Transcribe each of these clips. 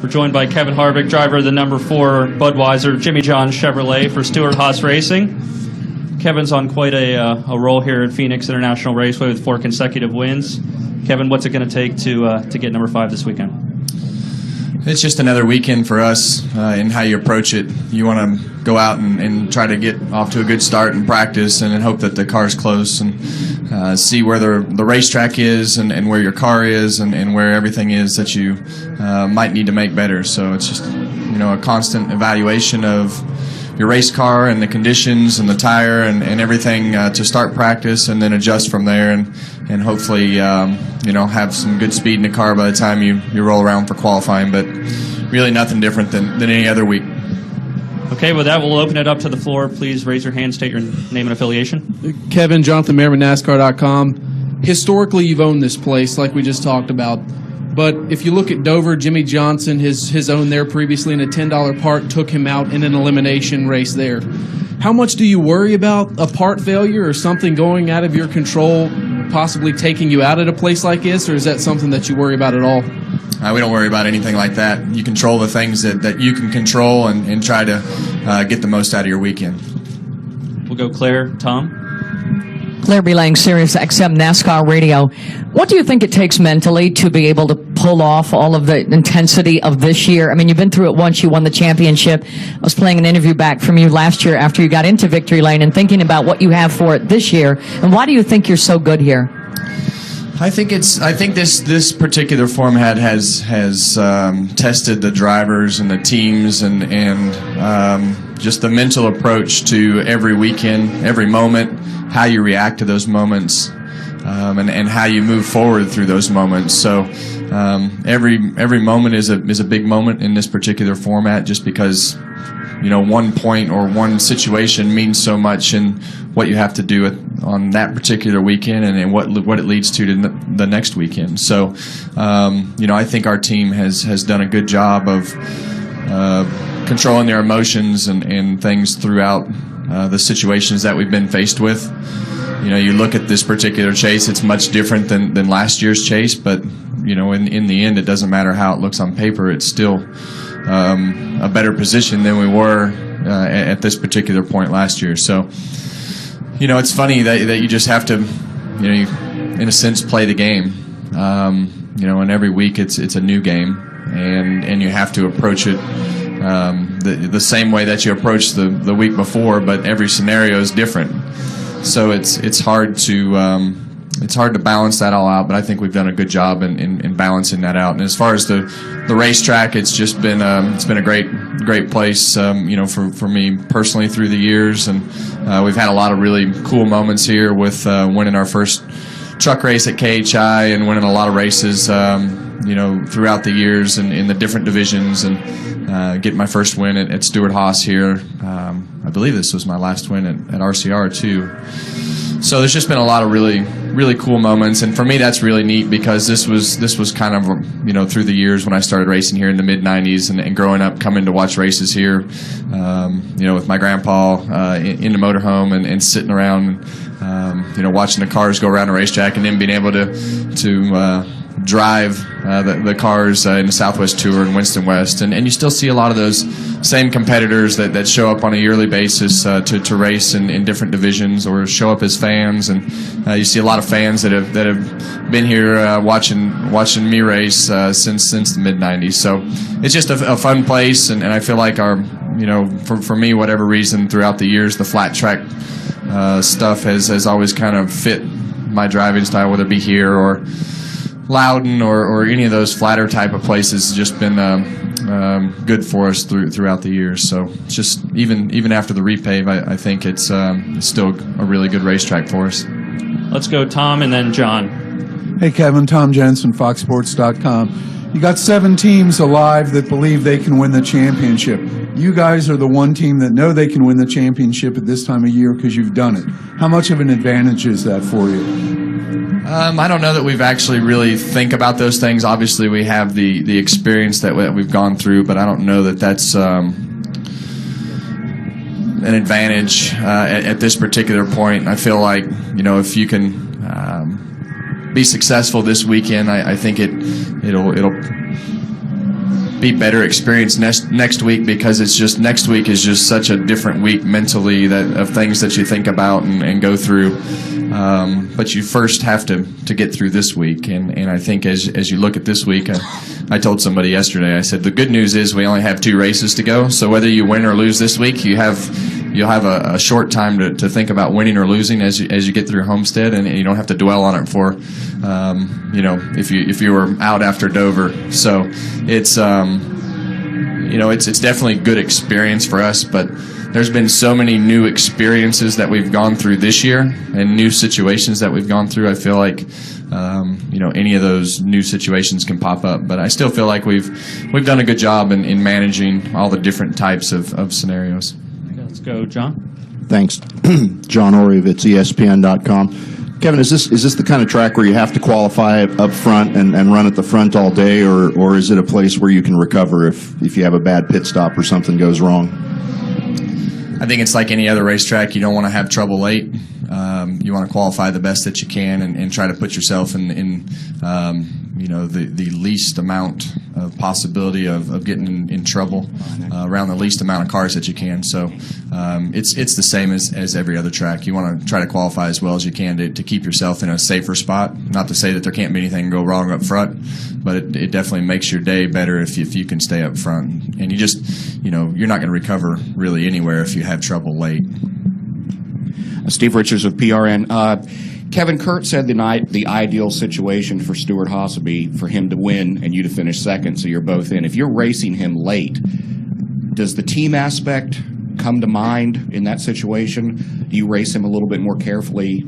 We're joined by Kevin Harvick, driver of the number 4 Budweiser Jimmy John Chevrolet for Stewart Haas Racing. Kevin's on quite a roll here at Phoenix International Raceway with 4 consecutive wins. Kevin, what's it going to take to get number 5 this weekend? It's just another weekend for us in how you approach it. You want to go out and try to get off to a good start in practice and then hope that the car's close and see where the racetrack is and where your car is and where everything is that you might need to make better. So it's just, a constant evaluation of your race car and the conditions and the tire and everything to start practice and then adjust from there and hopefully have some good speed in the car by the time you roll around for qualifying, but really nothing different than any other week. Okay, with that, we'll open it up to the floor. Please raise your hand, state your name and affiliation. Kevin, Jonathan Merriman, NASCAR.com. Historically, you've owned this place, like we just talked about. But if you look at Dover, Jimmy Johnson, his own there previously in a $10 part, took him out in an elimination race there. How much do you worry about a part failure or something going out of your control, possibly taking you out at a place like this, or is that something that you worry about at all? We don't worry about anything like that. You control the things that you can control and try to get the most out of your weekend. We'll go Claire. Tom? Claire Belang, Sirius XM NASCAR Radio. What do you think it takes mentally to be able to pull off all of the intensity of this year? I mean, you've been through it once. You won the championship. I was playing an interview back from you last year after you got into victory lane and thinking about what you have for it this year. And why do you think you're so good here? I think this particular format has tested the drivers and the teams and just the mental approach to every weekend, every moment, how you react to those moments, and how you move forward through those moments. So every moment is a big moment in this particular format, just because one point or one situation means so much in what you have to do on that particular weekend and what it leads to the next weekend. So I think our team has done a good job of controlling their emotions and things throughout the situations that we've been faced with. You look at this particular chase, it's much different than last year's chase, but in the end, it doesn't matter how it looks on paper. It's still a better position than we were at this particular point last year. So, it's funny that you just have to, you, in a sense, play the game. And every week it's a new game, and you have to approach it the same way that you approached the week before, but every scenario is different. So it's hard to balance that all out, but I think we've done a good job in balancing that out. And as far as the racetrack, it's just been a great place, for me personally through the years, and we've had a lot of really cool moments here with winning our first truck race at KHI and winning a lot of races, throughout the years and in the different divisions, and getting my first win at Stewart Haas here. I believe this was my last win at RCR too. So there's just been a lot of really cool moments, and for me that's really neat because this was kind of through the years when I started racing here in the mid '90s and growing up, coming to watch races here, with my grandpa in the motorhome and sitting around, watching the cars go around the racetrack, and then being able to drive the cars in the Southwest Tour and Winston West, and you still see a lot of those same competitors that show up on a yearly basis to race in different divisions or show up as fans, and you see a lot of fans that have been here watching me race since the mid '90s. So it's just a fun place, and I feel like our for me, whatever reason throughout the years, the flat track stuff has always kind of fit my driving style, whether it be here or Loudon or any of those flatter type of places. Has just been good for us throughout the years. So it's just even after the repave, I think it's still a really good racetrack for us. Let's go Tom and then John. Hey Kevin, Tom Jensen, FoxSports.com. You got 7 teams alive that believe they can win the championship. You guys are the one team that know they can win the championship at this time of year because you've done it. How much of an advantage is that for you? I don't know that we've actually really think about those things. Obviously, we have the experience that we've gone through, but I don't know that that's an advantage at this particular point. I feel like, if you can be successful this weekend, I think it'll be better experience next week, because it's just next week is just such a different week mentally of things that you think about and go through. But you first have to get through this week, and I think as you look at this week, I told somebody yesterday, I said the good news is we only have 2 races to go. So whether you win or lose this week, you'll have a short time to think about winning or losing as you get through Homestead, and you don't have to dwell on it for if you were out after Dover. So it's it's definitely a good experience for us, but there's been so many new experiences that we've gone through this year and new situations that we've gone through. I feel like any of those new situations can pop up, but I still feel like we've done a good job in managing all the different types of scenarios. Let's go, John. Thanks. John Oreovitz, ESPN.com. Kevin, is this the kind of track where you have to qualify up front and run at the front all day, or is it a place where you can recover if you have a bad pit stop or something goes wrong? I think it's like any other racetrack. You don't want to have trouble late. You want to qualify the best that you can and try to put yourself in the least amount of possibility of getting in trouble around the least amount of cars that you can. So it's the same as every other track. You want to try to qualify as well as you can to keep yourself in a safer spot. Not to say that there can't be anything go wrong up front, but it definitely makes your day better if you can stay up front. And you're not going to recover really anywhere if you have trouble late. Steve Richards of PRN. Kevin, Kurt said the ideal situation for Stewart Haas would be for him to win and you to finish second, so you're both in. If you're racing him late, does the team aspect come to mind in that situation? Do you race him a little bit more carefully?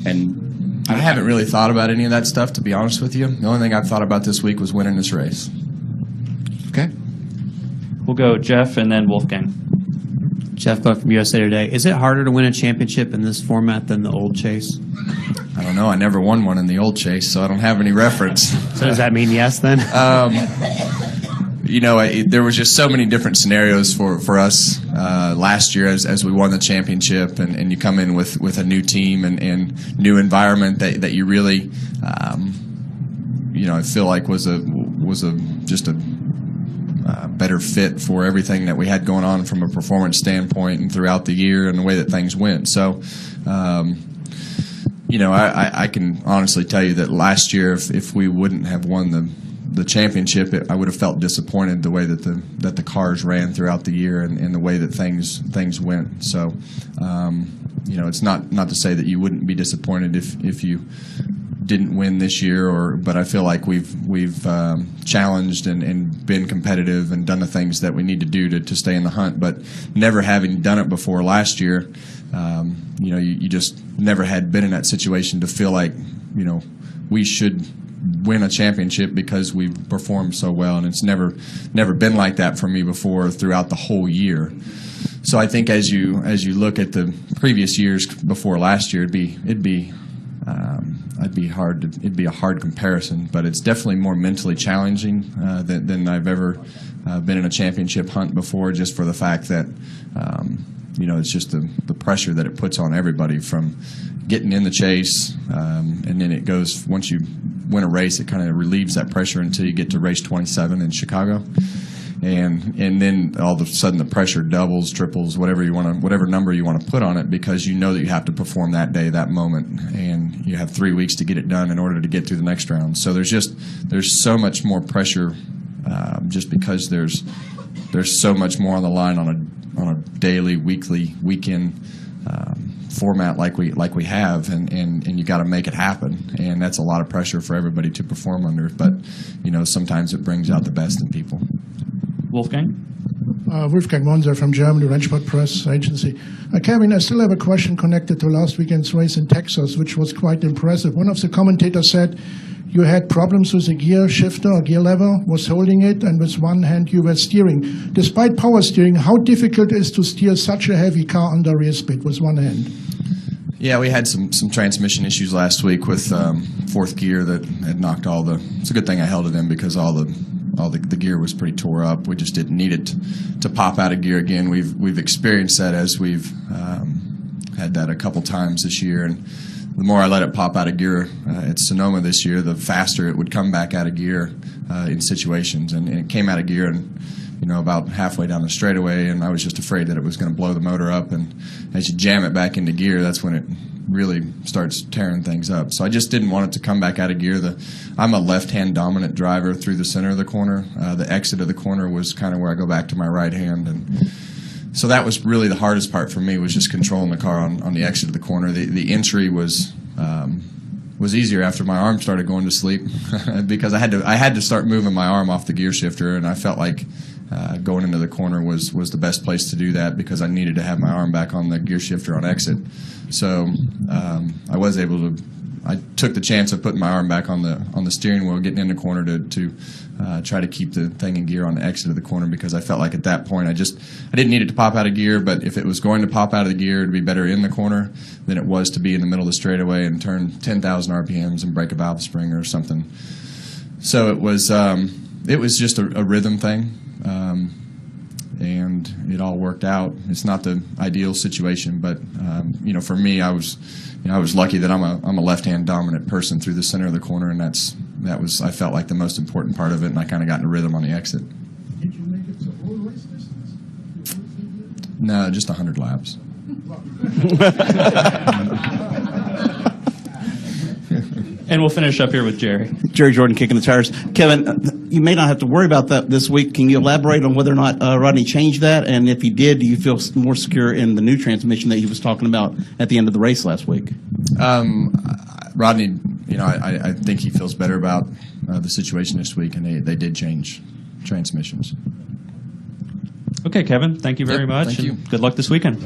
And I haven't really thought about any of that stuff, to be honest with you. The only thing I've thought about this week was winning this race. Okay. We'll go Jeff and then Wolfgang. Jeff Buck from USA Today. Is it harder to win a championship in this format than the old chase? I don't know. I never won one in the old chase, so I don't have any reference. So does that mean yes then? There was just so many different scenarios for us last year as we won the championship, and you come in with a new team and new environment that you really, I feel like was just a better fit for everything that we had going on from a performance standpoint and throughout the year and the way that things went. So, I can honestly tell you that last year, if we wouldn't have won the championship, I would have felt disappointed the way that the cars ran throughout the year and the way that things went. So, it's not to say that you wouldn't be disappointed if you didn't win this year, but I feel like we've challenged and been competitive and done the things that we need to do to stay in the hunt. But never having done it before last year, you just never had been in that situation to feel like we should win a championship because we performed so well, and it's never been like that for me before throughout the whole year. So I think as you look at the previous years before last year, it'd be a hard comparison, but it's definitely more mentally challenging than I've ever been in a championship hunt before, just for the fact that it's just the pressure that it puts on everybody from getting in the chase, and then it goes, once you win a race, it kind of relieves that pressure until you get to race 27 in Chicago. And then all of a sudden the pressure doubles, triples, whatever number you want to put on it, because you know that you have to perform that day, that moment, and you have 3 weeks to get it done in order to get through the next round. So there's so much more pressure, just because there's so much more on the line on a daily, weekly, weekend format like we have, and you got to make it happen, and that's a lot of pressure for everybody to perform under. But sometimes it brings out the best in people. Wolfgang? Wolfgang Monser from Germany, Rennsport Press Agency. Kevin, I still have a question connected to last weekend's race in Texas, which was quite impressive. One of the commentators said you had problems with the gear shifter or gear lever, was holding it, and with one hand you were steering. Despite power steering, how difficult it is to steer such a heavy car under rear speed with one hand? Yeah, we had some transmission issues last week with fourth gear that had knocked all the. It's a good thing I held it in, because all the gear was pretty tore up. We just didn't need it to pop out of gear again. We've experienced that as we've had that a couple times this year, and the more I let it pop out of gear at Sonoma this year, the faster it would come back out of gear in situations. And it came out of gear and, about halfway down the straightaway, and I was just afraid that it was going to blow the motor up. And as you jam it back into gear, that's when it really starts tearing things up. So I just didn't want it to come back out of gear. I'm a left-hand dominant driver through the center of the corner. The exit of the corner was kind of where I go back to my right hand, and so that was really the hardest part for me, was just controlling the car on the exit of the corner. The entry was easier after my arm started going to sleep because I had to start moving my arm off the gear shifter, and I felt like going into the corner was the best place to do that because I needed to have my arm back on the gear shifter on exit. So I was able to. I took the chance of putting my arm back on the steering wheel, getting in the corner to try to keep the thing in gear on the exit of the corner, because I felt like at that point I didn't need it to pop out of gear, but if it was going to pop out of the gear, it'd be better in the corner than it was to be in the middle of the straightaway and turn 10,000 RPMs and break a valve spring or something. So it was just a rhythm thing. And it all worked out. It's not the ideal situation, but for me, I was lucky that I'm a left-hand dominant person through the center of the corner, and that was I felt like the most important part of it, and I kind of got in a rhythm on the exit. Did you make it the whole race distance? No, just 100 laps. And we'll finish up here with Jerry. Jerry Jordan kicking the tires. Kevin, you may not have to worry about that this week. Can you elaborate on whether or not Rodney changed that? And if he did, do you feel more secure in the new transmission that he was talking about at the end of the race last week? Rodney, I think he feels better about the situation this week, and they did change transmissions. Okay, Kevin, thank you very much. Thank you. And good luck this weekend.